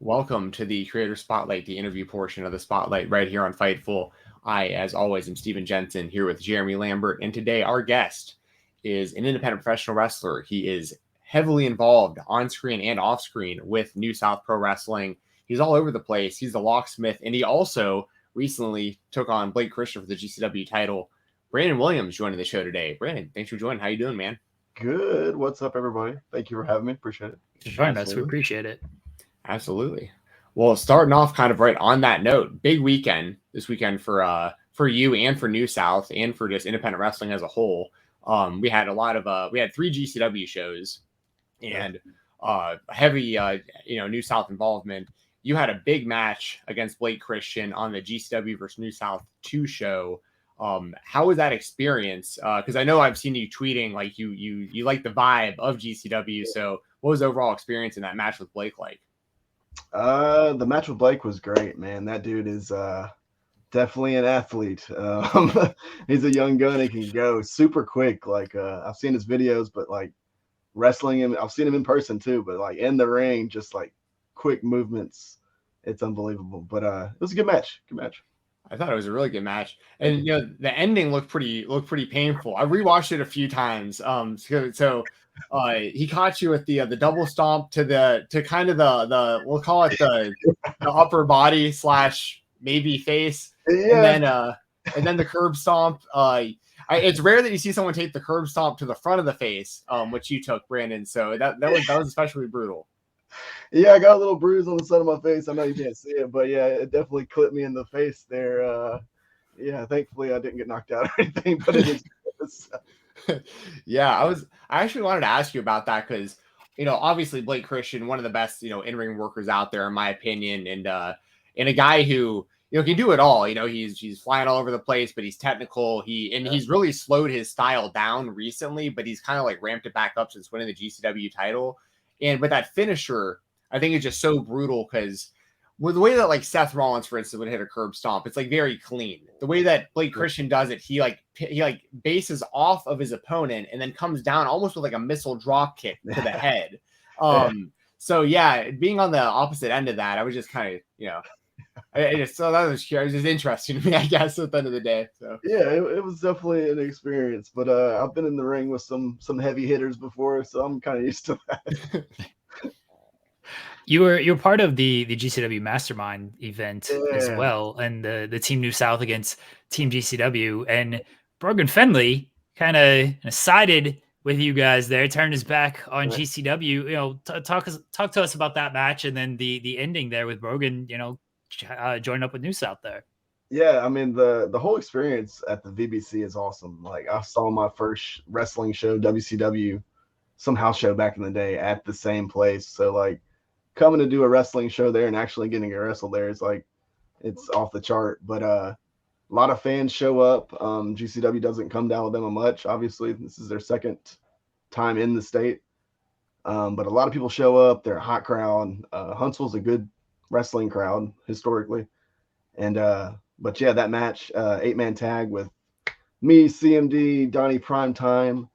Welcome to the Creator Spotlight, the interview portion of the Spotlight right here on Fightful. I, as always, am Steven Jensen here with Jeremy Lambert, and today our guest is an independent professional wrestler. He is heavily involved on screen and off screen with New South Pro Wrestling. He's all over the place. He's the locksmith, and he also recently took on Blake Christian for the GCW title. Brandon Williams joining the show today. Brandon, thanks for joining. How you doing, man? Good. What's up, everybody? Thank you for having me. Appreciate it. Join us. We appreciate it. Absolutely. Well, starting off kind of right on that note, big weekend this weekend for you and for New South and for just independent wrestling as a whole. We had we had 3 GCW shows and heavy New South involvement. You had a big match against Blake Christian on the GCW versus New South 2 show. How was that experience? Because I know I've seen you tweeting like you like the vibe of GCW. So what was the overall experience in that match with Blake like? The match with Blake was great, man. That dude is definitely an athlete. He's a young gun. He can go super quick. Like I've seen his videos, but like wrestling him, I've seen him in person too. But like in the ring, just like quick movements, it's unbelievable. But it was a good match. Good match. I thought it was a really good match, and the ending looked pretty painful. I rewatched it a few times. He caught you with the double stomp to kind of the we'll call it the upper body / maybe face, and then the curb stomp. It's rare that you see someone take the curb stomp to the front of the face, which you took, Brandon. So that was especially brutal. Yeah, I got a little bruise on the side of my face. I know you can't see it, but yeah, it definitely clipped me in the face there. Thankfully I didn't get knocked out or anything, but it is. Yeah, I actually wanted to ask you about that because, obviously Blake Christian, one of the best, in-ring workers out there, in my opinion, and a guy who, can do it all. He's flying all over the place, but he's technical. He's really slowed his style down recently, but he's kind of like ramped it back up since winning the GCW title. And with that finisher, I think it's just so brutal because with the way that like Seth Rollins, for instance, would hit a curb stomp, it's like very clean. The way that Blake Christian does it, he bases off of his opponent and then comes down almost with like a missile drop kick to the head. So yeah, being on the opposite end of that, I was just kind of, that was just interesting to me, I guess, at the end of the day. So yeah, it was definitely an experience, but I've been in the ring with some heavy hitters before, so I'm kind of used to that. You're part of the GCW Mastermind event as well, and the Team New South against Team GCW, and Brogan Fenley kind of sided with you guys there, turned his back on GCW. Talk to us about that match, and then the ending there with Brogan, joined up with New South there. Yeah, I mean the whole experience at the VBC is awesome. Like I saw my first wrestling show, WCW, some house show back in the day at the same place. So like coming to do a wrestling show there and actually getting to wrestle there is like it's off the chart. But a lot of fans show up. GCW doesn't come down with them much. Obviously, this is their second time in the state. But a lot of people show up. They're a hot crowd. Huntsville's a good wrestling crowd historically. And but yeah, that match, 8-man tag with me, CMD, Donnie Primetime,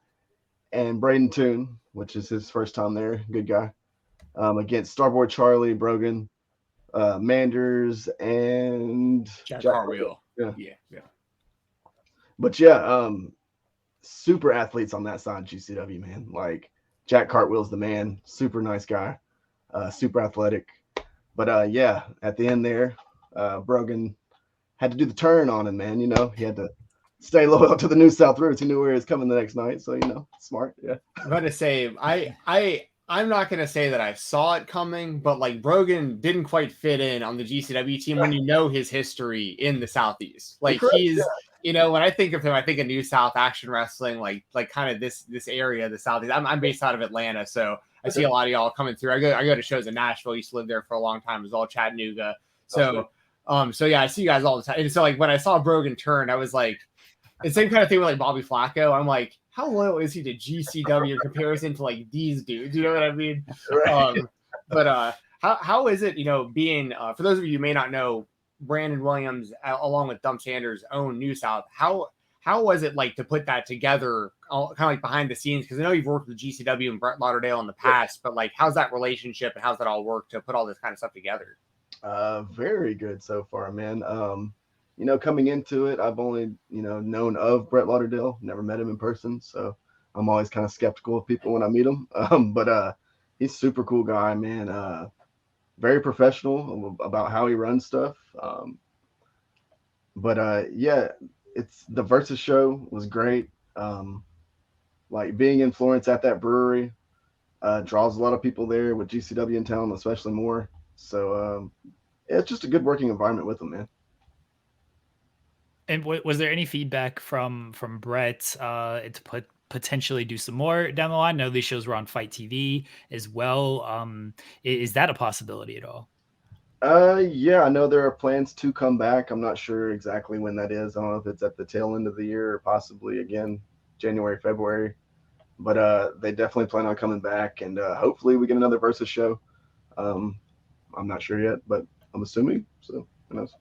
and Braden Toon, which is his first time there. Good guy. Against Starboard Charlie, Brogan, Manders, and Jack Cartwheel. Yeah. But yeah, super athletes on that side, GCW, man. Like Jack Cartwheel's the man. Super nice guy. Super athletic. But yeah, at the end there, Brogan had to do the turn on him, man. He had to stay loyal to the New South roots. He knew where he was coming the next night. So, smart. Yeah. I'm going to say, I'm not going to say that I saw it coming, but like Brogan didn't quite fit in on the GCW team when you know his history in the Southeast. Like he's, when I think of him, I think of New South action wrestling, like kind of this area, the Southeast. I'm based out of Atlanta, so I see a lot of y'all coming through. I go to shows in Nashville. I used to live there for a long time. It was all Chattanooga. So yeah, I see you guys all the time. And so like when I saw Brogan turn, I was like, the same kind of thing with like Bobby Flacco. I'm like, how loyal is he to GCW in comparison to like these dudes? You know what I mean? Right. But how is it, being for those of you who may not know, Brandon Williams along with Dump Sanders own New South. How how was it like to put that together, kind of like behind the scenes? Because I know you've worked with GCW and Brett Lauderdale in the past, but like, how's that relationship and how's that all work to put all this kind of stuff together? Very good so far, man. Coming into it, I've only, known of Brett Lauderdale, never met him in person. So I'm always kind of skeptical of people when I meet them. But he's a super cool guy, man. Very professional about how he runs stuff. Yeah, it's the Versus show was great. Like being in Florence at that brewery draws a lot of people there with GCW in town, especially more. So yeah, it's just a good working environment with them, man. And was there any feedback from Brett to potentially do some more down the line? I know these shows were on Fight TV as well. Is that a possibility at all? Yeah, I know there are plans to come back. I'm not sure exactly when that is. I don't know if it's at the tail end of the year or possibly again January, February. But they definitely plan on coming back, and hopefully we get another Versus show. I'm not sure yet, but I'm assuming. So who knows?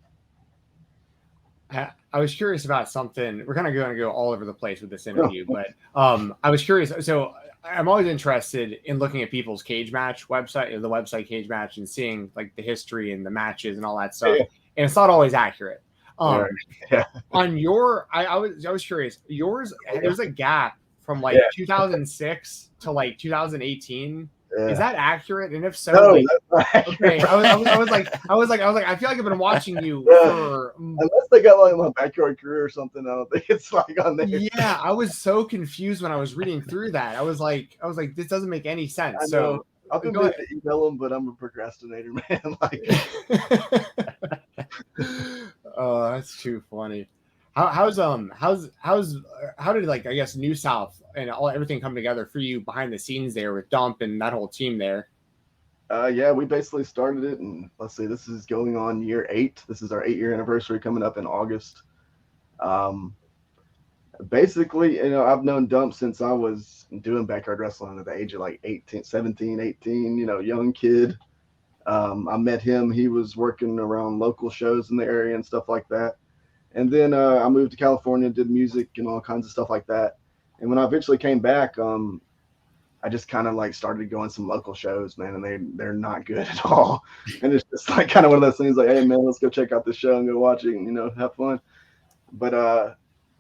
I was curious about something. We're kind of going to go all over the place with this interview, but I was curious. So I'm always interested in looking at people's cage match website, the website cage match, and seeing like the history and the matches and all that stuff. Yeah. And it's not always accurate. Yeah. On your, I was curious. Yours, there's a gap from like 2006 to like 2018. Yeah. Is that accurate? And if so, No, like, that's not okay, accurate. I was like, I feel like I've been watching you for. Unless they got like my backyard career or something, I don't think it's like on there. Yeah, I was so confused when I was reading through that. I was like, this doesn't make any sense. So I've been meaning to email them, but I'm a procrastinator, man. Like, oh, that's too funny. How did, like, I guess, New South and everything come together for you behind the scenes there with Dump and that whole team there? Yeah, we basically started it, and let's see, this is going on year 8. This is our 8-year anniversary coming up in August. Basically, I've known Dump since I was doing backyard wrestling at the age of like 17, 18, young kid. I met him. He was working around local shows in the area and stuff like that. And then I moved to California, did music and all kinds of stuff like that. And when I eventually came back, I just kind of like started going some local shows, man, and they're not good at all. And it's just like kind of one of those things like, hey, man, let's go check out this show and go watch it and, have fun. But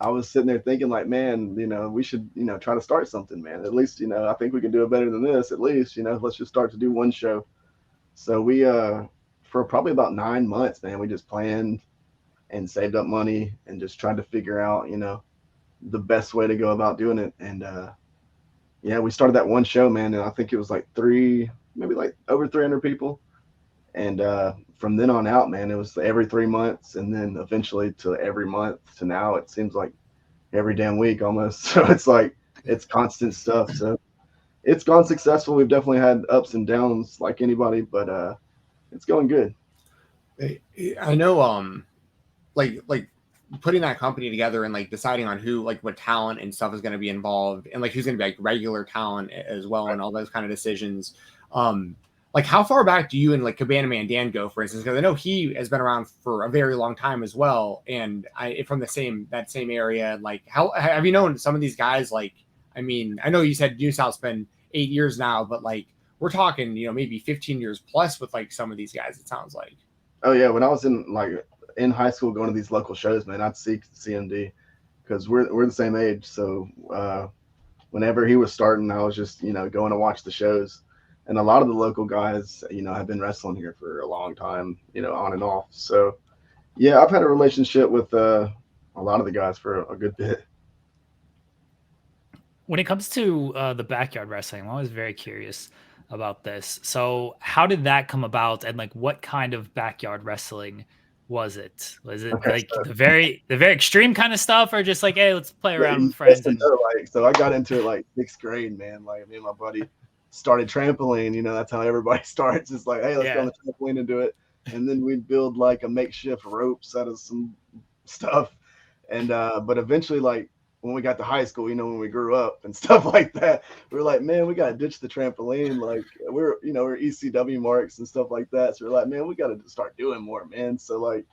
I was sitting there thinking like, man, we should, try to start something, man. At least, I think we can do it better than this. At least, let's just start to do one show. So we, for probably about 9 months, man, we just planned and saved up money and just tried to figure out, the best way to go about doing it. And yeah, we started that one show, man, and I think it was like maybe like over 300 people. And from then on out, man, it was every 3 months, and then eventually to every month to now. It seems like every damn week almost. So it's like it's constant stuff. So it's gone successful. We've definitely had ups and downs like anybody, but it's going good. I know, like putting that company together and like deciding on who, like, what talent and stuff is going to be involved, and like who's going to be like regular talent as well, and all those kind of decisions. Like, how far back do you and like Cabana Man Dan go, for instance? Because I know he has been around for a very long time as well, and from that same area. Like, how have you known some of these guys? Like, I mean, I know you said New South's been 8 years now, but like we're talking, maybe 15 years plus with like some of these guys. It sounds like. Oh yeah, when I was in high school going to these local shows, man, I'd see CMD because we're the same age. So whenever he was starting, I was just going to watch the shows. And a lot of the local guys, have been wrestling here for a long time, on and off. So, yeah, I've had a relationship with a lot of the guys for a good bit. When it comes to the backyard wrestling, I'm always very curious about this. So how did that come about, and like what kind of backyard wrestling was it? Was it like the very extreme kind of stuff, or just like, hey, let's play around with friends? So I got into it like 6th grade, man. Like me and my buddy started trampoline, that's how everybody starts. It's like, hey, let's go on the trampoline and do it. And then we'd build like a makeshift ropes out of some stuff. And but eventually, like when we got to high school, when we grew up and stuff like that, we were like, man, we gotta ditch the trampoline. Like we're ECW marks and stuff like that. So we're like, man, we gotta start doing more, man. So like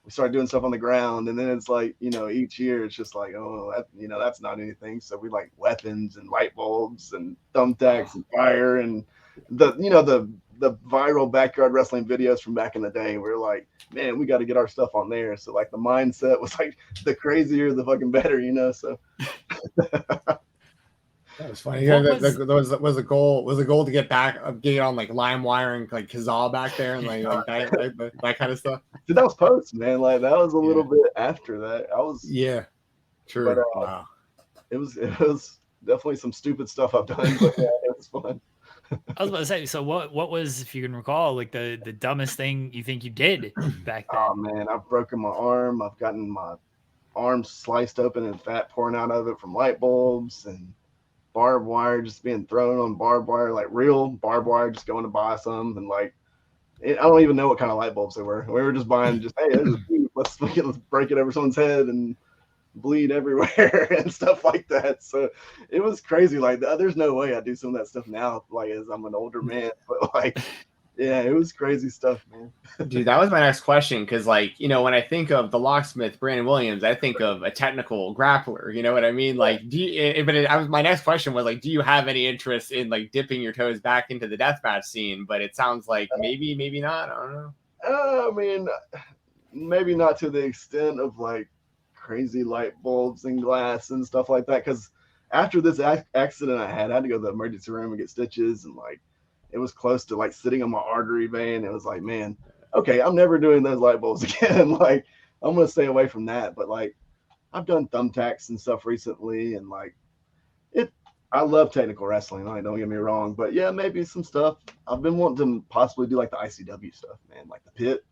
we started doing stuff on the ground, and then it's like, each year it's just like, oh, that's not anything. So we like weapons and light bulbs and thumbtacks and fire and the viral backyard wrestling videos from back in the day. We're like, man, we got to get our stuff on there. So like the mindset was like, the crazier, the fucking better, So that was funny. Was the goal to get back, get on like LimeWire and like Kazaa back there and like that kind of stuff. Dude, that was post, man. Like that was a little bit after that. True. But, wow. It was definitely some stupid stuff I've done, but yeah, it was fun. I was about to say, so what was, if you can recall, like the dumbest thing you think you did back then? Oh man, I've broken my arm. I've gotten my arm sliced open and fat pouring out of it from light bulbs and barbed wire just being thrown on barbed wire, like real barbed wire, just going to buy some. And like, I don't even know what kind of light bulbs they were. We were just buying, hey, let's break it over someone's head and bleed everywhere and stuff like that. So it was crazy. Like, there's no way I do some of that stuff now, like as I'm an older man. But like, yeah, it was crazy stuff, man. Dude, that was my next question, because like, when I think of the locksmith Brandon Williams, I think of a technical grappler. You know what I mean? Like, my next question was like, do you have any interest in like dipping your toes back into the deathmatch scene? But it sounds like maybe not. I don't know. I mean, maybe not to the extent of like crazy light bulbs and glass and stuff like that. Because after this accident I had to go to the emergency room and get stitches, and like it was close to like sitting on my artery vein. It was like, man, okay, I'm never doing those light bulbs again. Like, I'm gonna stay away from that. But like, I've done thumbtacks and stuff recently, and like I love technical wrestling. Like, don't get me wrong, but yeah, maybe some stuff. I've been wanting to possibly do like the ICW stuff, man, like the pit.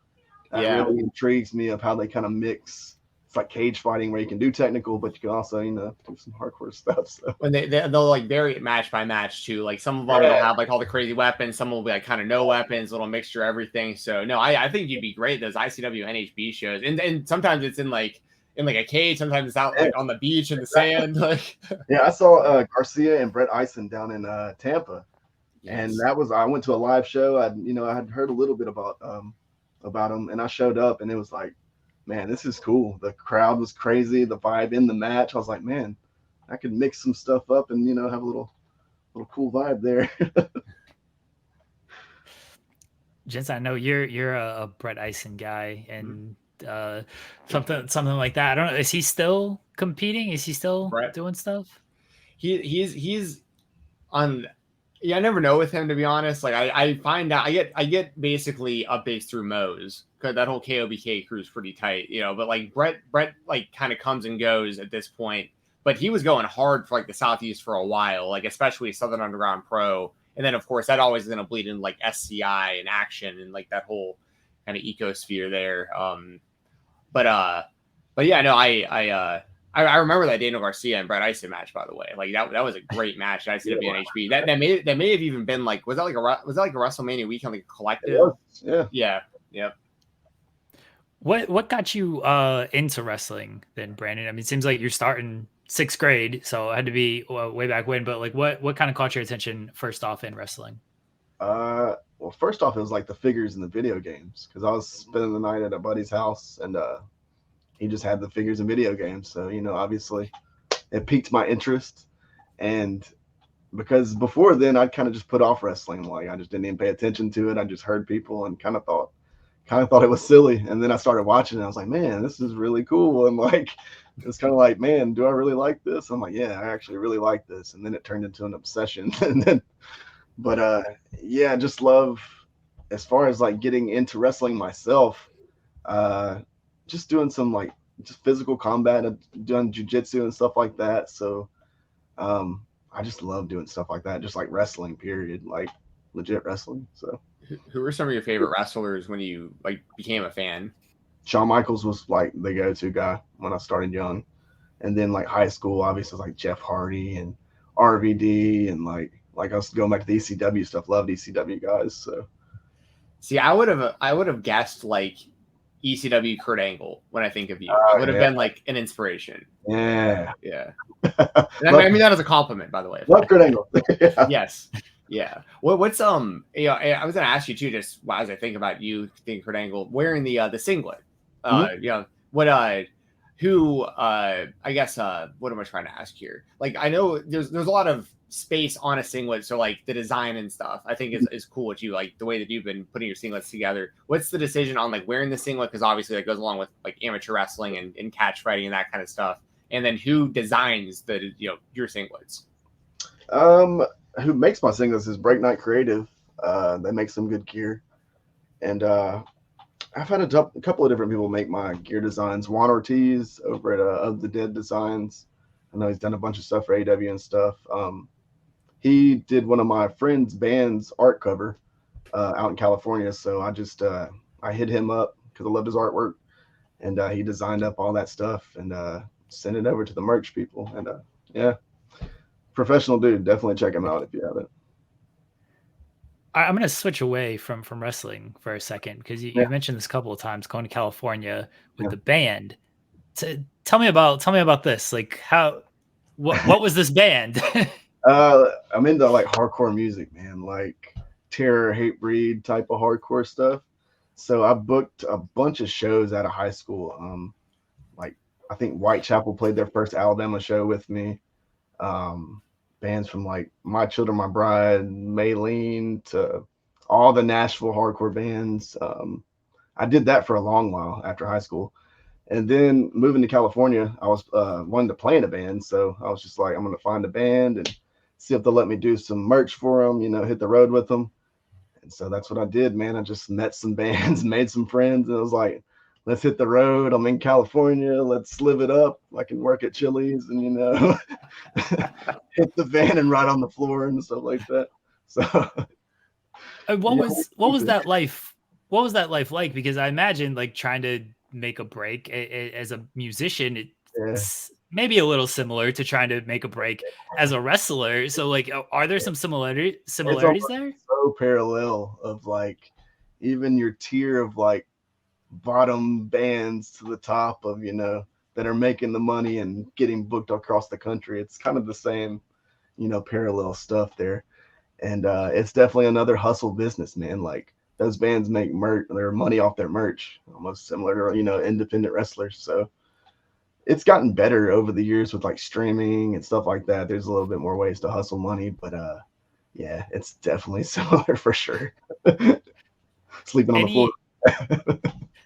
That really intrigues me of how they kind of mix. It's like cage fighting where you can do technical, but you can also, do some hardcore stuff. So when they'll like vary it match by match too. Like some of them will have like all the crazy weapons, some will be like kind of no weapons, little mixture of everything. So no, I think you'd be great those ICW NHB shows, and sometimes it's in like a cage, sometimes it's out like on the beach in the sand. Like yeah, I saw Garcia and Brett Eisen down in Tampa, and I went to a live show. I had heard a little bit about them, and I showed up, and it was like, man, this is cool. The crowd was crazy. The vibe in the match. I was like, man, I could mix some stuff up and, have a little cool vibe there. Jensen, I know you're a Brett Eisen guy, and something like that. I don't know. Is he still competing? Is he still doing stuff? He's on. Yeah, I never know with him, to be honest. Like I find out, I get basically updates through Moe's, because that whole KOBK crew is pretty tight, But like Brett like kind of comes and goes at this point. But he was going hard for like the Southeast for a while, like especially Southern Underground Pro, and then of course that always is going to bleed in like SCI and Action and like that whole kind of ecosphere there. But yeah, no, I remember that Daniel Garcia and Brett Eisen match, by the way. Like that was a great match at ICW NHB. That may have even been like, was that like a WrestleMania weekend, like a collective? Yeah. What got you into wrestling then, Brandon? I mean, it seems like you're starting 6th grade, so it had to be way back when. But like, what kind of caught your attention first off in wrestling? Well, first off, it was like the figures in the video games, because I was spending the night at a buddy's house, and he just had the figures and video games. So, obviously it piqued my interest. And because before then I'd kind of just put off wrestling. Like I just didn't even pay attention to it. I just heard people and kind of thought it was silly. And then I started watching it. I was like, man, this is really cool. And like, it's kind of like, man, do I really like this? I'm like, yeah, I actually really like this. And then it turned into an obsession. Yeah, just love, as far as like getting into wrestling myself, just doing some like just physical combat and doing jiu-jitsu and stuff like that. So I just love doing stuff like that, just like wrestling, period, like legit wrestling. So who were some of your favorite wrestlers when you like became a fan? Shawn Michaels was like the go-to guy when I started young. And then like high school, obviously like Jeff Hardy and RVD, and like I was going back to the ECW stuff, loved ECW guys. So see, I would have guessed like ECW Kurt Angle when I think of you. It would have been like an inspiration. Yeah. I mean that as a compliment, by the way. Love Kurt Angle. Yes. Yeah. What's I was gonna ask you too, just as I think about you, think Kurt Angle wearing the singlet. Yeah. What who I guess what am I trying to ask here? Like I know there's a lot of space on a singlet, so like the design and stuff I think is cool with you, like the way that you've been putting your singlets together. What's the decision on like wearing the singlet? Because obviously that goes along with like amateur wrestling and catch fighting and that kind of stuff. And then who designs the your singlets? Who makes my singlets is Break Night Creative. They make some good gear, and I've had a couple of different people make my gear designs. Juan Ortiz over at Of the Dead Designs. I know he's done a bunch of stuff for AW and stuff. He did one of my friend's band's art cover out in California. So I hit him up because I loved his artwork, and he designed up all that stuff and sent it over to the merch people. And yeah, professional dude. Definitely check him out if you haven't. I'm going to switch away from wrestling for a second because you mentioned this a couple of times, going to California with the band. Tell me about this. Like what was this band? I'm into like hardcore music, man, like Terror, Hate Breed type of hardcore stuff. So I booked a bunch of shows out of high school. Like I think Whitechapel played their first Alabama show with me. Bands from like My Children, My Bride, Maylene to all the Nashville hardcore bands. I did that for a long while after high school. And then moving to California, I was wanting to play in a band. So I was just like, I'm going to find a band and see if they'll let me do some merch for them, hit the road with them. And so that's what I did, man. I just met some bands, made some friends, and I was like, let's hit the road. I'm in California. Let's live it up. I can work at Chili's and, hit the van and ride on the floor and stuff like that. So what was that life? What was that life like? Because I imagine like trying to make a break as a musician, it's maybe a little similar to trying to make a break as a wrestler. So like, are there some similarities there? So parallel of like even your tier of like bottom bands to the top of that are making the money and getting booked across the country. It's kind of the same parallel stuff there, and it's definitely another hustle business, man. Like those bands make their money off their merch, almost similar to independent wrestlers. So it's gotten better over the years with like streaming and stuff like that. There's a little bit more ways to hustle money, but yeah, it's definitely similar for sure. Sleeping on the floor.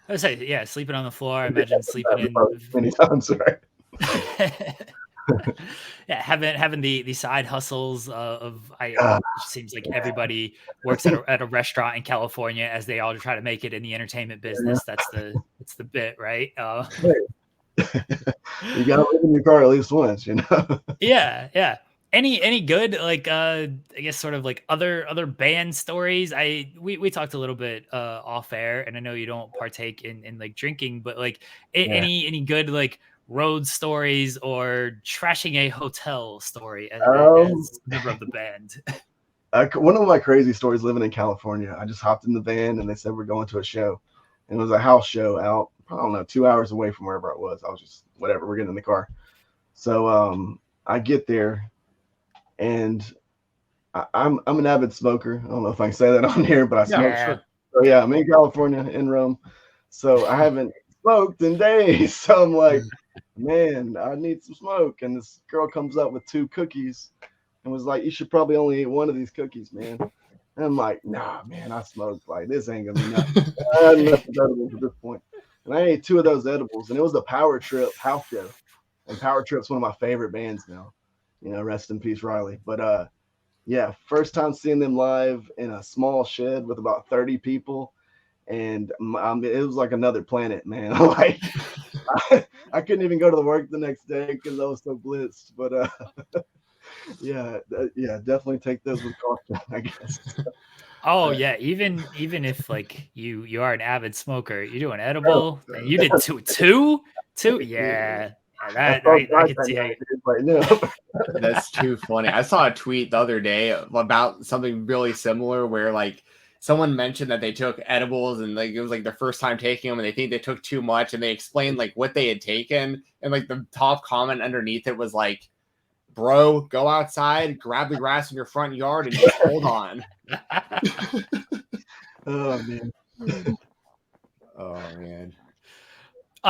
I would say, yeah, sleeping on the floor. I imagine sleeping in many times, right? Yeah, having the side hustles it seems like everybody works at a restaurant in California as they all try to make it in the entertainment business. That's the bit, right? You gotta live in your car at least once, Yeah. Any good like I guess sort of like other band stories? We talked a little bit off air, and I know you don't partake in like drinking, but like any good like road stories or trashing a hotel story as a member of the band? One of my crazy stories living in California, I just hopped in the van and they said we're going to a show, and it was a house show out, I don't know, 2 hours away from wherever I was. I was just whatever, we're getting in the car. So I get there, and I'm an avid smoker. I don't know if I can say that on here, but I smoke. Sure. So yeah, I'm in California in Rome, so I haven't smoked in days. So I'm like, man, I need some smoke. And this girl comes up with 2 cookies and was like, you should probably only eat one of these cookies, man. And I'm like, nah, man, I smoked. Like, this ain't gonna be nothing. I had nothing edibles at this point. And I ate 2 of those edibles, and it was the Power Trip house show. And Power Trip's one of my favorite bands now. Rest in peace, Riley. But yeah, first time seeing them live in a small shed with about 30 people. And it was like another planet, man. Like I couldn't even go to the work the next day because I was so blitzed. But yeah, definitely take those with caution, I guess. Oh yeah, even if like you are an avid smoker, you do an edible, and you did two, yeah. I can see how right now. That's too funny. I saw a tweet the other day about something really similar where like someone mentioned that they took edibles and like it was like their first time taking them and they think they took too much, and they explained like what they had taken, and like the top comment underneath it was like, bro, go outside, grab the grass in your front yard, and just hold on. Oh man. Oh man.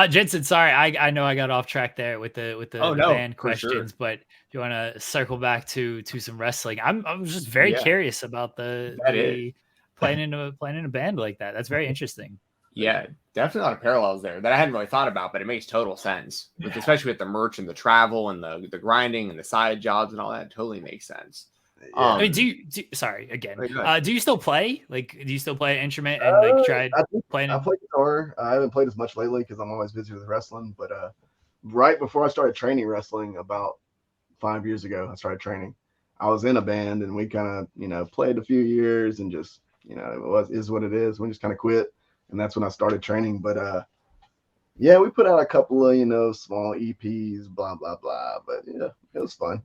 Jensen, sorry, I know I got off track there with the band questions, sure. but if you want to circle back to some wrestling, I'm just very curious about the playing in a band like that. That's very interesting. Yeah, definitely a lot of parallels there that I hadn't really thought about, but it makes total sense. Especially with the merch and the travel and the grinding and the side jobs and all that, totally makes sense. Yeah. I mean, do sorry again. Do you still play? Like, do you still play an instrument and try playing? I play guitar. I haven't played as much lately because I'm always busy with wrestling. But right before I started training wrestling, about 5 years ago, I started training. I was in a band and we kind of, played a few years and just, it is what it is. We just kind of quit, and that's when I started training. But yeah, we put out a couple of, small EPs, blah blah blah. But yeah, it was fun.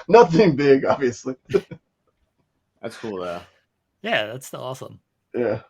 Nothing big, obviously. That's cool though. Yeah, that's still awesome. Yeah.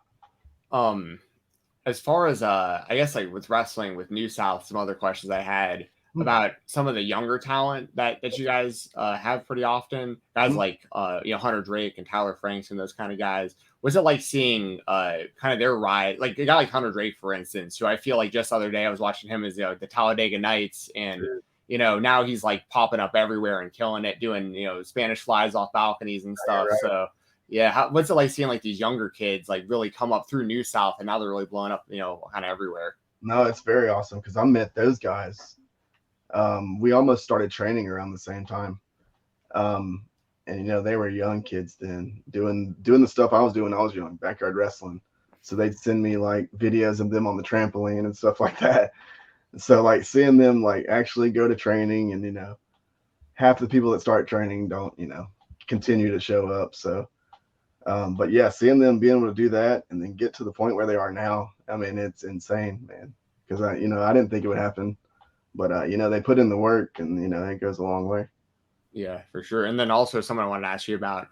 As far as I guess like with wrestling with New South, some other questions I had about some of the younger talent that you guys have pretty often. Guys like Hunter Drake and Tyler Franks and those kind of guys. Was it like seeing kind of their ride? Like a guy like Hunter Drake, for instance, who I feel like just the other day I was watching him as the Talladega Nights, and now he's like popping up everywhere and killing it, doing Spanish flies off balconies and stuff. Right. So yeah, what's it like seeing like these younger kids like really come up through New South and now they're really blowing up, kind of everywhere? No, it's very awesome because I met those guys. We almost started training around the same time. And they were young kids then doing the stuff I was doing. I was young, backyard wrestling. So they'd send me like videos of them on the trampoline and stuff like that. And so like seeing them like actually go to training, and half the people that start training don't continue to show up. So but yeah, seeing them being able to do that and then get to the point where they are now, I mean, it's insane, man. Because I didn't think it would happen, but they put in the work, and it goes a long way. Yeah, for sure. And then also someone I wanted to ask you about,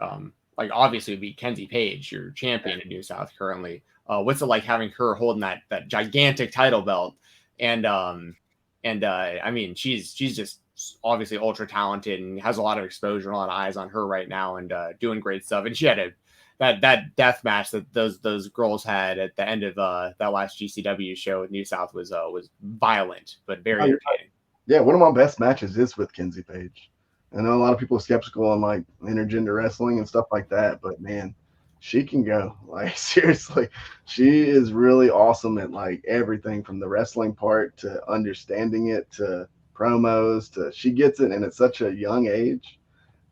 like obviously it'd be Kenzie Page, your champion in New South currently. What's it like having her holding that gigantic title belt? And I mean, she's just obviously ultra talented and has a lot of exposure, a lot of eyes on her right now, and doing great stuff. And she had that death match that those girls had at the end of that last GCW show with New South was violent but very entertaining. Yeah, one of my best matches is with Kenzie Page. I know a lot of people are skeptical on like intergender wrestling and stuff like that, but man, she can go. Like seriously, she is really awesome at like everything from the wrestling part to understanding it to promos to she gets it, and at such a young age.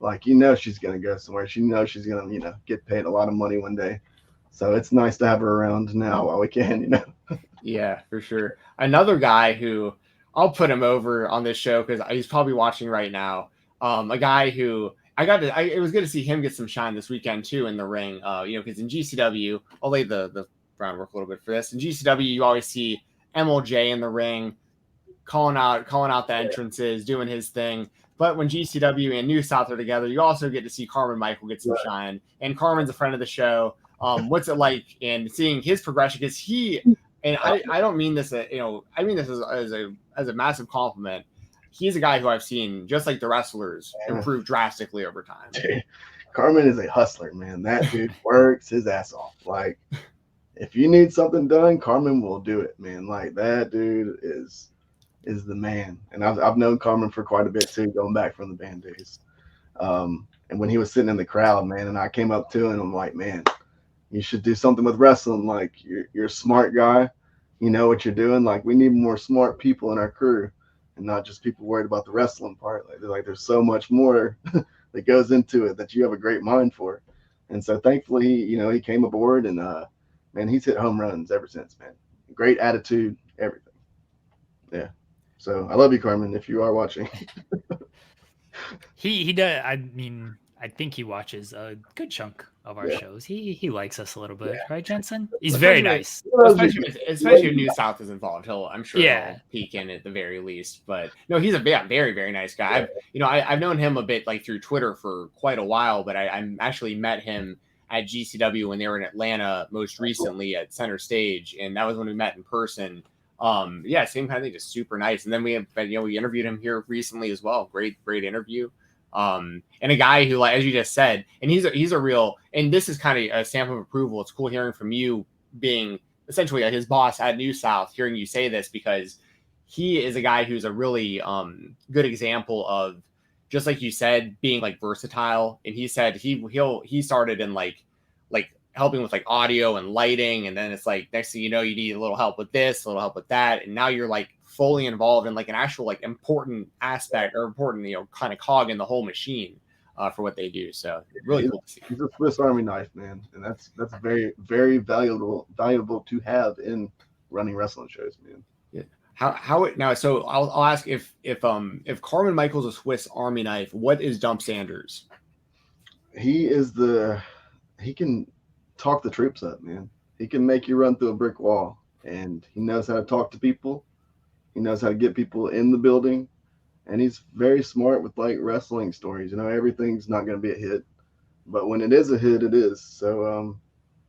Like she's gonna go somewhere. She knows she's gonna get paid a lot of money one day. So it's nice to have her around now while we can. Yeah, for sure. Another guy who I'll put him over on this show because he's probably watching right now. A guy who it was good to see him get some shine this weekend too in the ring. Because in GCW, I'll lay the groundwork a little bit for this. In GCW, you always see MLJ in the ring, calling out the entrances, doing his thing. But when GCW and New South are together, you also get to see Carmen Michael get some shine. And Carmen's a friend of the show. What's it like in seeing his progression? Because I don't mean this, I mean this as a massive compliment. He's a guy who I've seen, just like the wrestlers, improve drastically over time. Dude, Carmen is a hustler, man. That dude works his ass off. Like, if you need something done, Carmen will do it, man. Like, that dude is the man. And I've known Carmen for quite a bit too, going back from the band days. And when he was sitting in the crowd, man, and I came up to him, I'm like, man, you should do something with wrestling. Like, you're a smart guy. You know what you're doing. Like, we need more smart people in our crew, and not just people worried about the wrestling part. Like there's so much more that goes into it that you have a great mind for. And so thankfully, he came aboard, and man, he's hit home runs ever since, man. Great attitude, everything. Yeah. So I love you, Carmen, if you are watching. He does. I mean, I think he watches a good chunk of our shows. He likes us a little bit, right, Jensen? He's very nice. Especially if New South is involved. I'm sure he'll peek in at the very least. But no, he's a very, very nice guy. I've known him a bit like through Twitter for quite a while, but I actually met him at GCW when they were in Atlanta most recently at Center Stage, and that was when we met in person. Same kind of thing, just super nice. And then we interviewed him here recently as well. Great interview. And a guy who, like, as you just said, and he's a real, and this is kind of a stamp of approval. It's cool hearing from you being essentially his boss at New South hearing you say this, because he is a guy who's a really good example of, just like you said, being like versatile. And he said he started in like helping with like audio and lighting, and then it's like next thing you know, you need a little help with this, a little help with that, and now you're like fully involved in like an actual like important aspect or important, you know, kind of cog in the whole machine for what they do. So really cool to see. He's a Swiss Army knife, man, and that's very, very valuable to have in running wrestling shows, man. Yeah. How it now? So I'll ask if Carmen Michael's a Swiss Army knife, what is Dump Sanders? He can talk the troops up, man. He can make you run through a brick wall, and he knows how to talk to people. He knows how to get people in the building, and he's very smart with like wrestling stories. You know, everything's not going to be a hit, but when it is a hit, it is. So,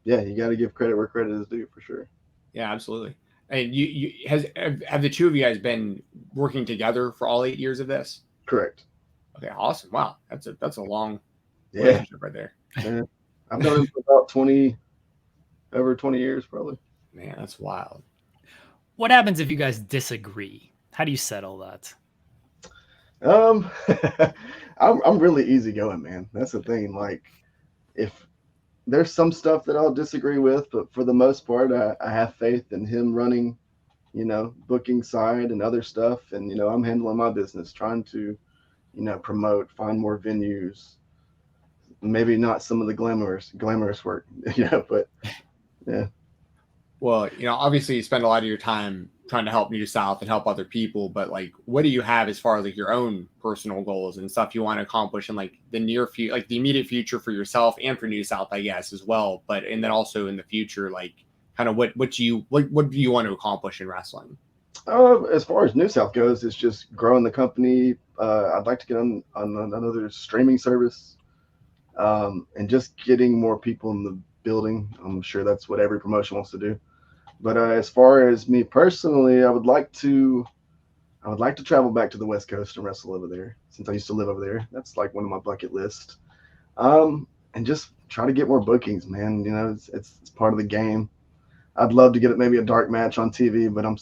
yeah, you got to give credit where credit is due for sure. Yeah, absolutely. And have the two of you guys been working together for all 8 years of this? Correct. Okay, awesome. Wow, that's a long relationship right there. Yeah. I've known him for about over 20 years, probably. Man, that's wild. What happens if you guys disagree? How do you settle that? I'm really easygoing, man. That's the thing. Like, if there's some stuff that I'll disagree with, but for the most part, I have faith in him running, you know, booking side and other stuff. And, you know, I'm handling my business, trying to, you know, promote, find more venues, maybe not some of the glamorous work, you know, but yeah. Well, you know, obviously you spend a lot of your time trying to help New South and help other people, but like, what do you have as far as like your own personal goals and stuff you want to accomplish in like the near future, like the immediate future for yourself and for New South, I guess, as well. But, and then also in the future, like kind of what do you want to accomplish in wrestling? As far as New South goes, it's just growing the company. I'd like to get on another streaming service, and just getting more people in the building. I'm sure that's what every promotion wants to do. But as far as me personally, I would like to travel back to the West Coast and wrestle over there, since I used to live over there. That's like one of my bucket lists. And just try to get more bookings, man. You know, it's part of the game. I'd love to get maybe a dark match on TV, but I'm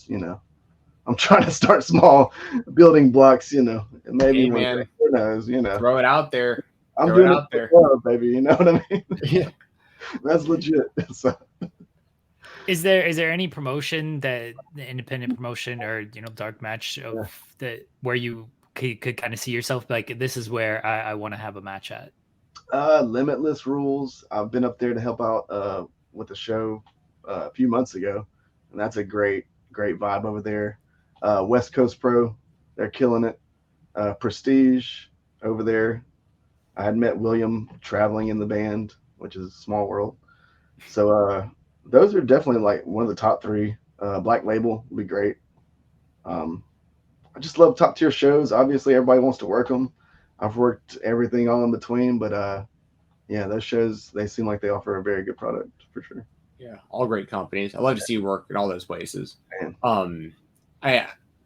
trying to start small, building blocks, you know. Maybe man, who knows, you know. Throw it out there. I'm doing it out there, baby. You know what I mean? Yeah, that's legit. So. Is there any promotion, that the independent promotion or, you know, dark match that where you could kind of see yourself like, this is where I want to have a match at? Limitless Rules. I've been up there to help out with the show a few months ago, and that's a great vibe over there. West Coast Pro, they're killing it. Prestige over there. I had met William traveling in the band, which is a small world. So those are definitely like one of the top three. Black Label would be great. I just love top tier shows. Obviously, everybody wants to work them. I've worked everything all in between, but yeah, those shows, they seem like they offer a very good product for sure. Yeah, all great companies. I love to see you work in all those places. Man.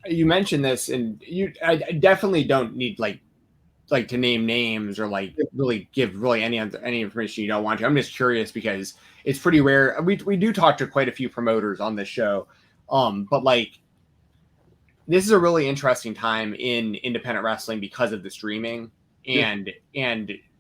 You mentioned this, and I definitely don't need like to name names or like really give any information you don't want to. I'm just curious because it's pretty rare. We do talk to quite a few promoters on this show, but like this is a really interesting time in independent wrestling because of the streaming, and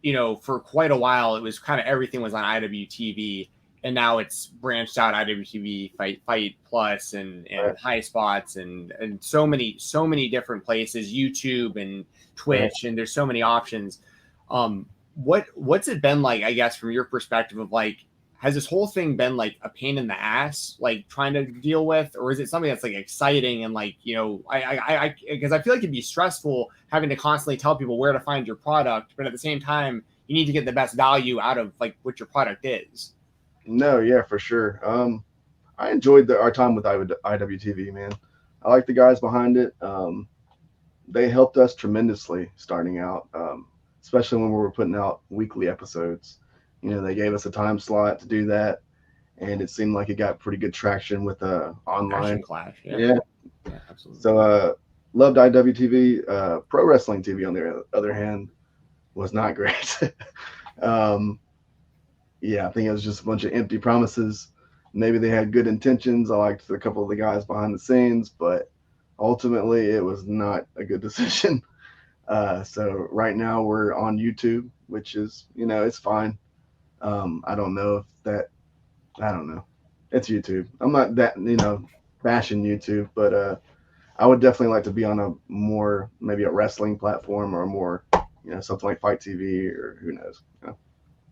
you know, for quite a while it was kind of everything was on IWTV. And now it's branched out IWTV, Fight Plus, and High Spots, and so many different places, YouTube and Twitch, and there's so many options. What's it been like, I guess, from your perspective of like, has this whole thing been like a pain in the ass, like trying to deal with, or is it something that's like exciting and like, you know, because I feel like it'd be stressful having to constantly tell people where to find your product, but at the same time, you need to get the best value out of like what your product is. No, yeah, for sure. I enjoyed our time with IWTV, man. I like the guys behind it. They helped us tremendously starting out, especially when we were putting out weekly episodes. You know, they gave us a time slot to do that, and it seemed like it got pretty good traction with online. Clash, yeah, absolutely. So loved IWTV. Pro Wrestling TV, on the other hand, was not great. Yeah, I think it was just a bunch of empty promises. maybe they had good intentions. I liked a couple of the guys behind the scenes, but ultimately it was not a good decision. So right now we're on YouTube, which is, it's fine. I don't know if that, I don't know. It's YouTube. I'm not that, bashing YouTube, but I would definitely like to be on maybe a wrestling platform or a more, something like Fight TV or who knows.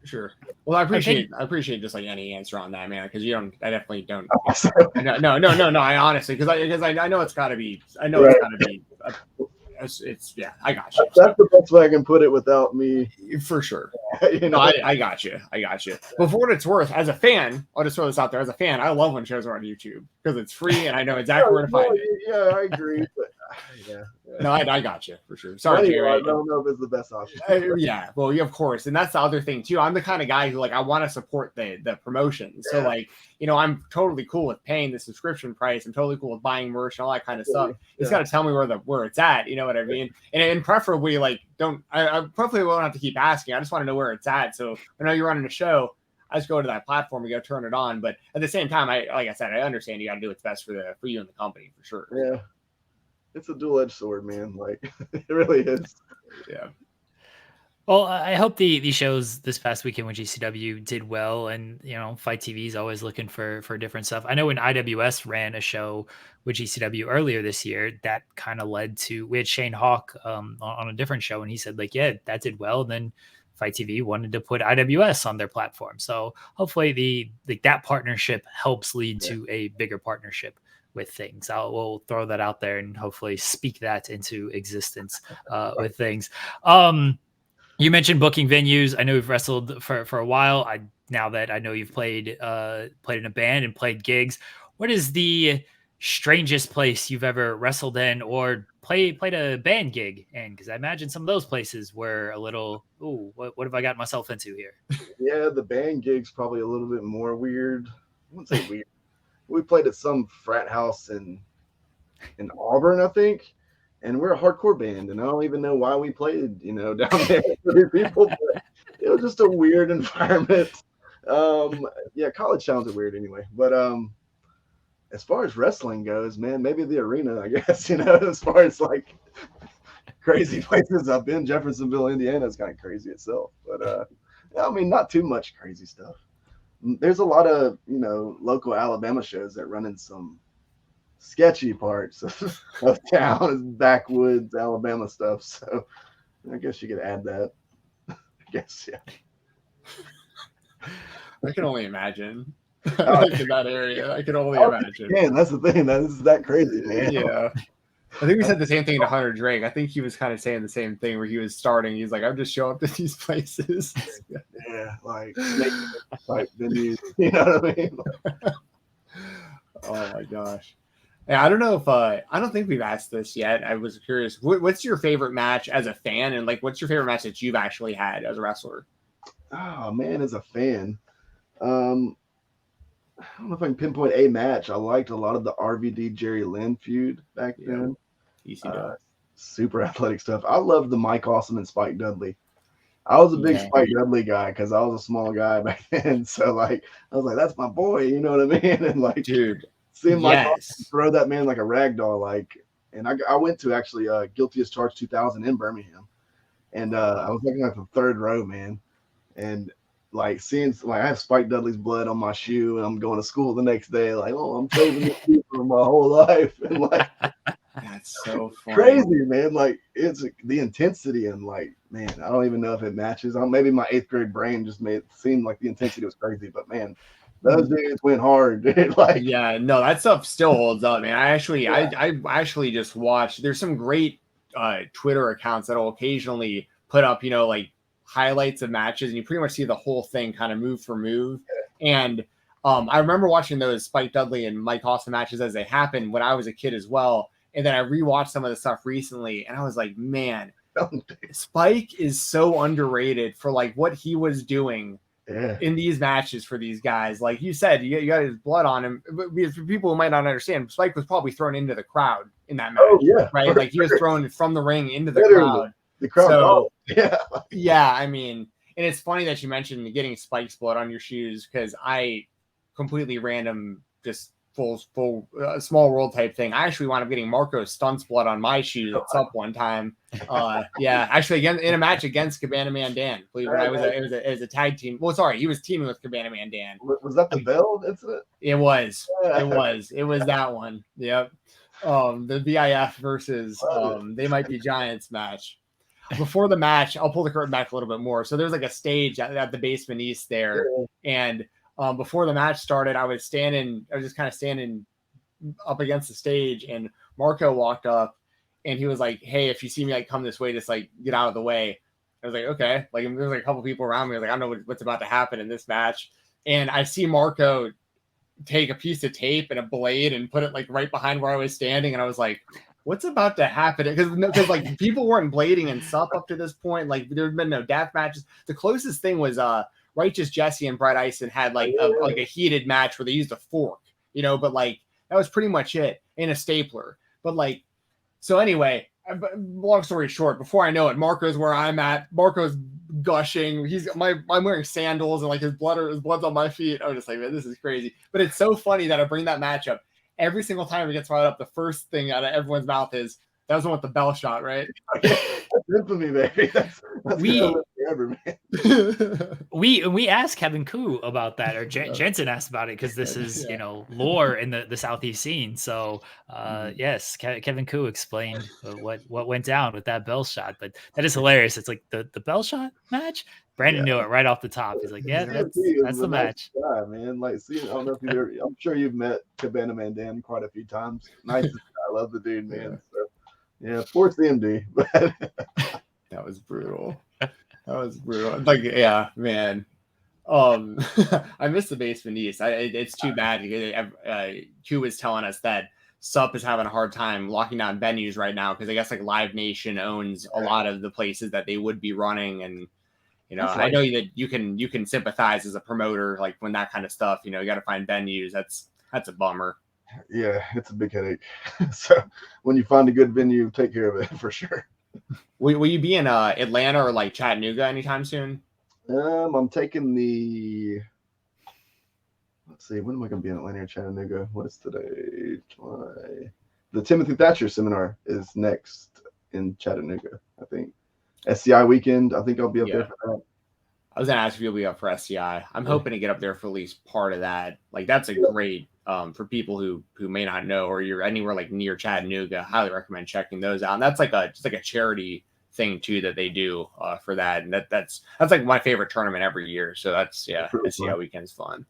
Sure. Well, I appreciate just like any answer on that, man, because I definitely don't. No. I honestly, because I know it's got to be. I know it's got to be. It's yeah. I got you. That's the best way I can put it without me. For sure. I got you. But for what it's worth, as a fan, I'll just throw this out there. As a fan, I love when shows are on YouTube because it's free and I know exactly where to find it. Yeah, I agree. But, yeah. No, I got you for sure. Sorry, Jerry. I don't know if it's the best option. Yeah, well, of course, and that's the other thing too. I'm the kind of guy who I want to support the promotion. So I'm totally cool with paying the subscription price. I'm totally cool with buying merch and all that kind of stuff. It's got to tell me where it's at. You know what I mean? And preferably I preferably won't have to keep asking. I just want to know where it's at. So I know you're running a show. I just go to that platform and go turn it on. But at the same time, like I said, I understand you got to do what's best for you and the company for sure. Yeah. It's a dual-edged sword, man. It really is. Yeah. Well, I hope the shows this past weekend with GCW did well, and Fight TV is always looking for different stuff. I know when IWS ran a show with GCW earlier this year, that kind of led to we had Shane Hawk on a different show, and he said yeah, that did well. And then Fight TV wanted to put IWS on their platform, so hopefully that partnership helps lead to a bigger partnership with things. We'll throw that out there and hopefully speak that into existence with things. You mentioned booking venues. I know you've wrestled for a while. Now that I know you've played in a band and played gigs, what is the strangest place you've ever wrestled in or played a band gig in? Because I imagine some of those places were a little, what have I got myself into here? Yeah, the band gig's probably a little bit more weird. I wouldn't say weird. We played at some frat house in Auburn, I think, and we're a hardcore band, and I don't even know why we played, down there for people, but it was just a weird environment. Yeah, college towns are weird anyway, but as far as wrestling goes, man, maybe the arena, I guess, as far as crazy places I've been, Jeffersonville, Indiana is kind of crazy itself, but not too much crazy stuff. There's a lot of, local Alabama shows that run in some sketchy parts of town, backwoods, Alabama stuff. So I guess you could add that. I guess, yeah. I can only imagine. In that area, I can only imagine. Man, that's the thing. That is that crazy, man. Yeah. I think we said the same thing to Hunter Drake. I think he was kind of saying the same thing where he was starting. He's like, I'm just showing up to these places. Yeah, venues. You know what I mean? Oh my gosh. Yeah, I don't know if I don't think we've asked this yet. I was curious. What's your favorite match as a fan, and what's your favorite match that you've actually had as a wrestler? Oh man, as a fan, I don't know if I can pinpoint a match. I liked a lot of the RVD Jerry Lynn feud back then. Super athletic stuff. I loved the Mike Awesome and Spike Dudley. I was a big Spike Dudley guy because I was a small guy back then. So I was like, that's my boy, you know what I mean? And dude, seeing Mike Awesome throw that man like a rag doll, and I went to actually Guilty as Charged 2000 in Birmingham, and I was looking at the third row, man, and seeing I have Spike Dudley's blood on my shoe, and I'm going to school the next day, I'm saving this shoe for my whole life, and that's so funny. Crazy, man. It's the intensity, and man, I don't even know if it matches. Maybe my 8th grade brain just made it seem like the intensity was crazy, but man, those dudes went hard, dude. Yeah, no, that stuff still holds up, man. I actually just watched. There's some great Twitter accounts that'll occasionally put up, highlights of matches, and you pretty much see the whole thing kind of move for move. And I remember watching those Spike Dudley and Mike Awesome matches as they happened when I was a kid as well. And then I rewatched some of the stuff recently, and I was like, man, Spike is so underrated for what he was doing in these matches for these guys. Like you said, you got his blood on him. But for people who might not understand, Spike was probably thrown into the crowd in that match. Oh, yeah. Right? He was thrown from the ring into the crowd. The crowd. So, yeah. Yeah, I mean, and it's funny that you mentioned getting Spike's blood on your shoes because I completely random, just full small world type thing. I actually wound up getting Marco's stunts blood on my shoes at Sup one time. Yeah, actually again in a match against Cabana Man Dan. Believe it, it was a tag team. Well, sorry, he was teaming with Cabana Man Dan. Was that the Bell incident? It was that one. Yep. The VIF versus They Might Be Giants match. Before the match, I'll pull the curtain back a little bit more. So there's like a stage at the Basement East there, and before the match started, I was just kind of standing up against the stage, and Marco walked up, and he was like, "Hey, if you see me like come this way, just like get out of the way." I was like, "Okay." Like there was like a couple people around me. I was like, "I don't know what's about to happen in this match," and I see Marco take a piece of tape and a blade and put it like right behind where I was standing, and I was like, what's about to happen? Because like people weren't blading and Sup up to this point. Like there had been no death matches. The closest thing was Righteous Jesse and Brett Ison had like a heated match where they used a fork, but like that was pretty much it, and a stapler. But like, so anyway, long story short, before I know it, Marco's where I'm at. Marco's gushing. I'm wearing sandals, and like his blood's on my feet. I was just like, man, this is crazy. But it's so funny that I bring that match up every single time it gets brought up. The first thing out of everyone's mouth is, that was the one with the bell shot, right? Good for me, baby. That's forever, man. we asked Kevin Koo about that, or Jensen asked about it, because this is lore in the Southeast scene. So yes, Kevin Koo explained what went down with that bell shot. But that is hilarious. It's like the bell shot match. Brandon knew it right off the top. He's like, yeah, that's the match. Guy, man. Like, see, I don't know if you've ever, I'm sure you've met Cabana Man Dan quite a few times. Nice guy. I love the dude, man. So yeah, poor CMD. That was brutal. Like, yeah, man. I miss the Basement East. It's too bad because Q was telling us that Sup is having a hard time locking down venues right now, because I guess like Live Nation owns a lot of the places that they would be running, and I know that you can sympathize as a promoter, like when that kind of stuff, you got to find venues. That's a bummer. Yeah, it's a big headache. So when you find a good venue, take care of it for sure. Will you be in Atlanta or like Chattanooga anytime soon? I'm taking let's see, when am I going to be in Atlanta or Chattanooga? What is today? The Timothy Thatcher seminar is next in Chattanooga, I think. SCI weekend, I think I'll be up there for that. I was going to ask if you'll be up for SCI. I'm hoping to get up there for at least part of that. Like, that's a great, for people who may not know, or you're anywhere like near Chattanooga, highly recommend checking those out. And that's like just like a charity thing too that they do for that. And that's like my favorite tournament every year. So that's, SCI weekend's fun.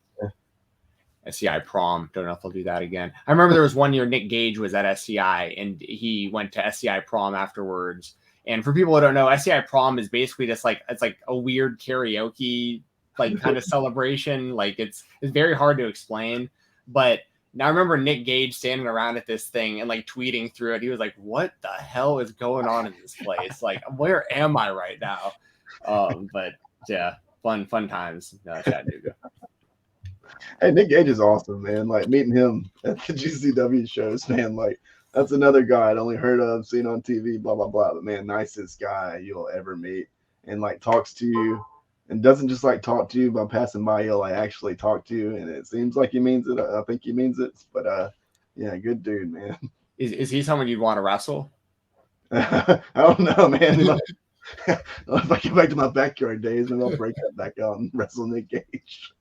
SCI prom. Don't know if they'll do that again. I remember there was one year Nick Gage was at SCI, and he went to SCI prom afterwards. And for people who don't know, SCI prom is basically just like, it's like a weird karaoke like kind of celebration. Like it's very hard to explain. But now I remember Nick Gage standing around at this thing and like tweeting through it. He was like, what the hell is going on in this place? Like, where am I right now? But yeah, fun times in Chattanooga. Hey, Nick Gage is awesome, man. Like meeting him at the GCW shows, man. Like that's another guy I'd only heard of, seen on TV, blah, blah, blah. But man, nicest guy you'll ever meet, and like talks to you and doesn't just like talk to you by passing by. He'll like actually talk to you, and it seems like he means it. I think he means it, but yeah, good dude, man. Is he someone you'd want to wrestle? I don't know, man. If I get back to my backyard days, maybe I'll break that back out and wrestle Nick Gage.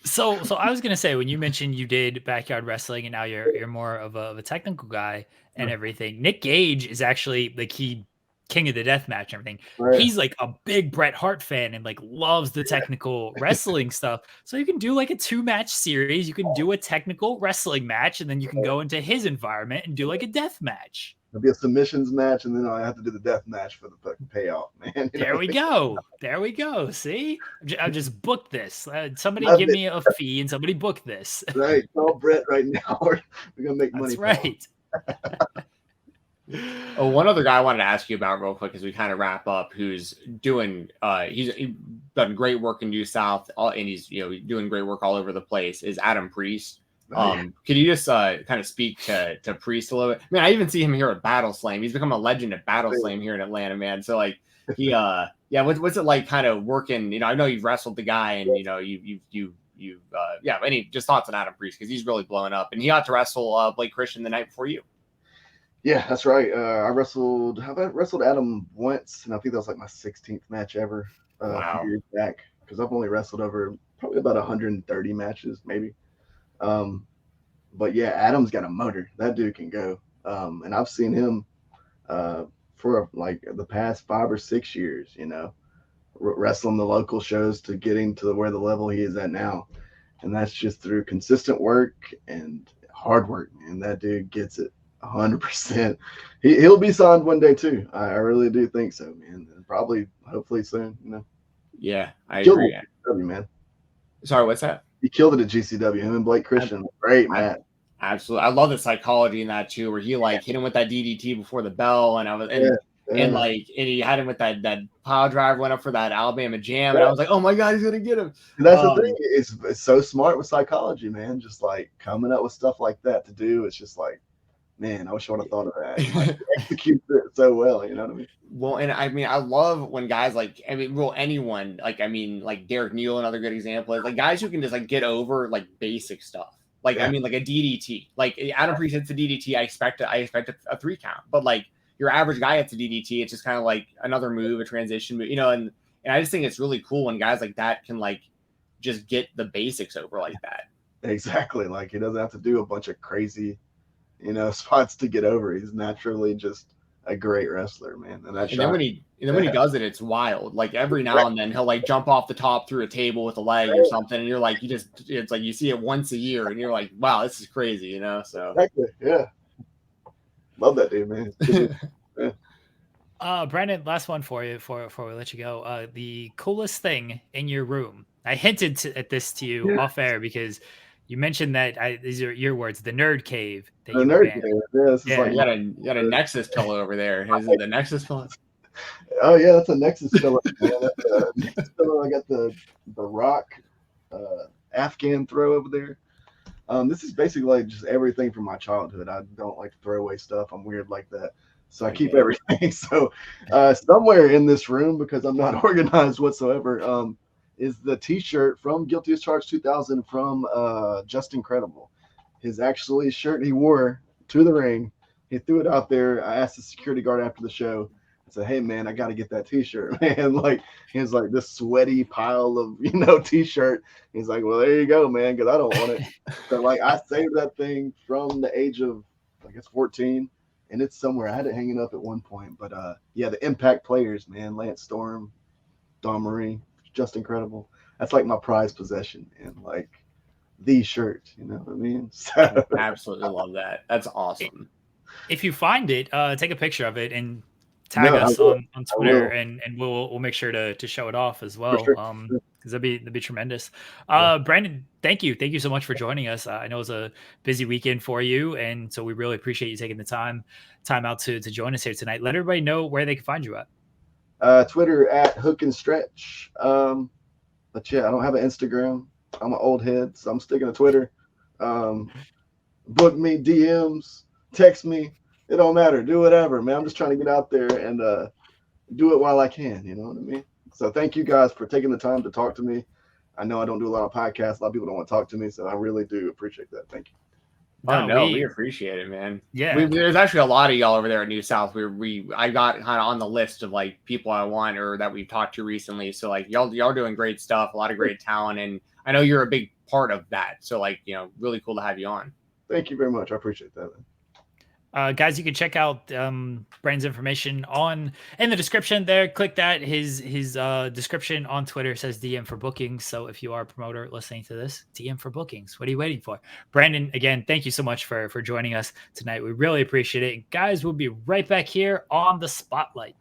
So I was gonna say, when you mentioned you did backyard wrestling and now you're more of a technical guy and everything, Nick Gage is actually like king of the death match and everything. Right. He's like a big Bret Hart fan and like loves the technical wrestling stuff. So you can do like a 2-match series. You can do a technical wrestling match, and then you can go into his environment and do like a death match. It'll be a submissions match, and then I have to do the death match for the fucking payout, man. There we go. See, I just booked this. Somebody give me a fee, and somebody book this. Right, call Brett right now. We're gonna make money. That's right. Oh, one other guy I wanted to ask you about real quick as we kind of wrap up, who's doing he's done great work in New South, and he's doing great work all over the place, is Adam Priest. Can you just kind of speak to Priest a little bit? I mean, I even see him here at Battle Slam. He's become a legend at Battle Slam here in Atlanta, man. So like he what's it like kind of working? I know you've wrestled the guy, and you any just thoughts on Adam Priest, because he's really blowing up, and he got to wrestle Blake Christian the night before you. Yeah, that's right. I wrestled Adam once, and I think that was like my 16th match ever. A few years back, because I've only wrestled over probably about 130 matches, maybe. But yeah, Adam's got a motor. That dude can go. And I've seen him for like the past 5 or 6 years, you know, wrestling the local shows to getting to where the level he is at now. And that's just through consistent work and hard work, man. That dude gets it 100%. He'll be signed one day too. I really do think so, man. And probably, hopefully soon, you know. Yeah, I agree. Man. Sorry, what's that? He killed it at GCW. Him and Blake Christian, great match. Absolutely, I love the psychology in that too, where he like hit him with that DDT before the bell, and he had him with that pile drive, went up for that Alabama jam, and I was like, oh my god, he's gonna get him. And that's the thing. It's so smart with psychology, man. Just like coming up with stuff like that to do. It's just like, man, I wish I would have thought of that. Like, execute it so well, you know what I mean? Well, and I mean, I love when guys anyone, like Derek Neal, another good example, is like guys who can just like get over like basic stuff. Like, I mean, like a DDT, like Adam Priest hits a DDT. I expect a 3 count, but like your average guy hits a DDT. It's just kind of like another move, a transition move, you know, and I just think it's really cool when guys like that can like just get the basics over like that. Exactly. Like he doesn't have to do a bunch of crazy, you know, spots to get over. He's naturally just a great wrestler, man. And then when he does it, it's wild. Like every now and then he'll like jump off the top through a table with a leg or something, and you're like, it's like you see it once a year, and you're like, wow, this is crazy, you know? So exactly, yeah. Love that dude, man. Yeah. Brandon, last one for you before we let you go. The coolest thing in your room. I hinted at this to you off air because you mentioned that these are your words, the nerd cave. The nerd cave. Yeah, like, you got a Nexus pillow over there. Is it the Nexus pillow? Oh yeah, that's a Nexus pillow. Nexus pillow. I got the Rock Afghan throw over there. This is basically like just everything from my childhood. I don't like to throw away stuff. I'm weird like that. So I keep everything. So somewhere in this room, because I'm not organized whatsoever, is the T-shirt from Guilty as Charged 2000 from Just Incredible. His actually shirt he wore to the ring. He threw it out there. I asked the security guard after the show. I said, "Hey man, I got to get that T-shirt, man." Like he was like this sweaty pile of T-shirt. He's like, "Well, there you go, man," because I don't want it. So like I saved that thing from the age of I guess 14, and it's somewhere. I had it hanging up at one point, but yeah, the Impact players, man, Lance Storm, Don Marie. Just Incredible. That's like my prized possession, and like the shirt, you know what I mean? So absolutely love that. That's awesome. If you find it, take a picture of it and tag us on Twitter, and we'll make sure to show it off as well. Sure. Because that'd be tremendous. Brandon, thank you so much for joining us. I know it was a busy weekend for you, and so we really appreciate you taking the time out to join us here tonight. Let everybody know where they can find you at. Twitter at Hook and Stretch. But yeah, I don't have an Instagram. I'm an old head, so I'm sticking to Twitter. Book me, DMs, text me. It don't matter. Do whatever, man. I'm just trying to get out there and do it while I can. You know what I mean? So thank you guys for taking the time to talk to me. I know I don't do a lot of podcasts. A lot of people don't want to talk to me, so I really do appreciate that. Thank you. We appreciate it, man. Yeah, there's actually a lot of y'all over there at New South. I got kind of on the list of like people I want or that we've talked to recently. So like y'all doing great stuff, a lot of great talent, and I know you're a big part of that. So like really cool to have you on. Thank you very much. I appreciate that. Guys, you can check out Brandon's information in the description there. Click that. His description on Twitter says DM for bookings. So if you are a promoter listening to this, DM for bookings. What are you waiting for? Brandon, again, thank you so much for joining us tonight. We really appreciate it. Guys, we'll be right back here on the Spotlight.